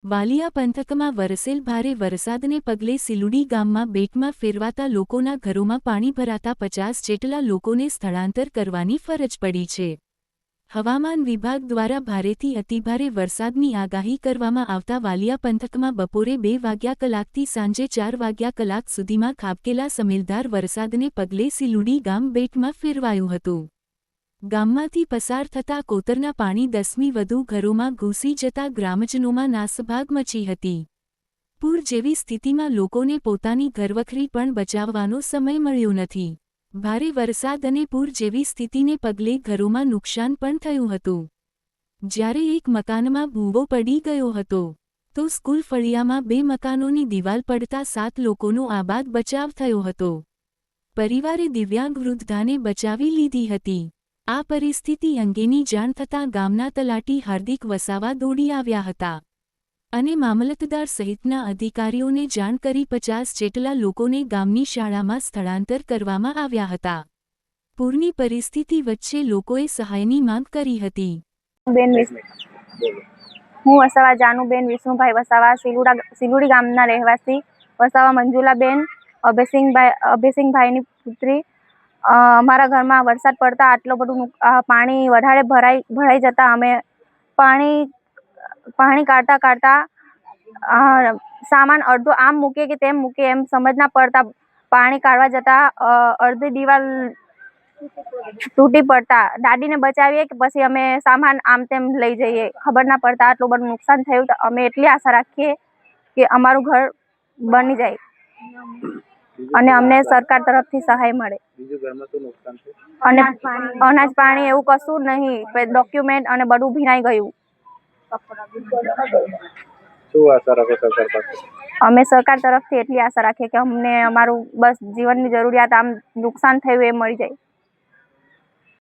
વાલિયા પંથકમાં વરસેલ ભારે વરસાદને પગલે સિલુડી ગામમાં બેટમાં ફેરવાતા લોકોના ઘરોમાં પાણી ભરાતા 50 જેટલા લોકોને સ્થળાંતર કરવાની ફરજ પડી છે। હવામાન વિભાગ દ્વારા ભારેથી અતિભારે વરસાદની આગાહી કરવામાં આવતા વાલિયા પંથકમાં બપોરે 2 વાગ્યા કલાકથી સાંજે 4 વાગ્યા કલાક સુધીમાં ખાબકેલા સમેલદાર વરસાદને પગલે સિલુડી ગામ બેટમાં ફેરવાયું હતું। ગામમાંથી પસાર થતા કોતરના પાણી 10મી વધુ ઘરોમાં ઘૂસી જતા ગ્રામજનોમાં નાસભાગ મચી હતી। પૂર જેવી સ્થિતિમાં લોકોને પોતાની ઘરવખરી પણ બચાવવાનો સમય મળ્યો નથી। ભારે વરસાદ અને પૂર જેવી સ્થિતિને પગલે ઘરોમાં નુકસાન પણ થયું હતું। જ્યારે એક મકાનમાં ભૂવો પડી ગયો હતો તો સ્કૂલ ફળિયામાં 2 મકાનોની દિવાલ પડતા 7 લોકોનો આબાદ બચાવ થયો હતો। પરિવારે દિવ્યાંગ વૃદ્ધાને બચાવી લીધી હતી। આ પરિસ્થિતિ અંગેની જાણ થતાં ગામના તલાટી હાર્દિક વસાવા દોડી આવ્યા હતા અને મામલતદાર સહિતના અધિકારીઓને જાણ કરી 50 જેટલા લોકોને ગામની શાળામાં સ્થળાંતર કરવામાં આવ્યા હતા। પૂરની પરિસ્થિતિ વચ્ચે લોકોએ સહાયની માંગ કરી હતી। હું વસાવા જાનુબેન વિષ્ણુભાઈ વસાવા સિલુડી ગામના રહેવાસી વસાવા મંજુલાબેન અભયસિંહભાઈની પુત્રી। અમારા ઘરમાં વરસાદ પડતા આટલું બધું પાણી વધારે ભરાઈ જતા અમે પાણી કાઢતા સામાન અડધો આમ મૂકે કે તેમ મૂકે એમ સમજ ના પડતા પાણી કાઢવા જતા અડધી દિવાલ તૂટી પડતા દાદીને બચાવીએ કે પછી અમે સામાન આમ તેમ લઈ જઈએ ખબર ના પડતા આટલું બધું નુકસાન થયું તો અમે એટલી આશા રાખીએ કે અમારું ઘર બની જાય અને અમને સરકાર તરફથી સહાય મળે। અને અનાજ પાણી એવું કશું નહીં, ડોક્યુમેન્ટ અને બધું ભીનાઈ ગયું। અમે સરકાર તરફથી એટલી આશા રાખીએ કે અમને અમારું બસ જીવનની જરૂરિયાત આમ નુકસાન થયું એ મળી જાય।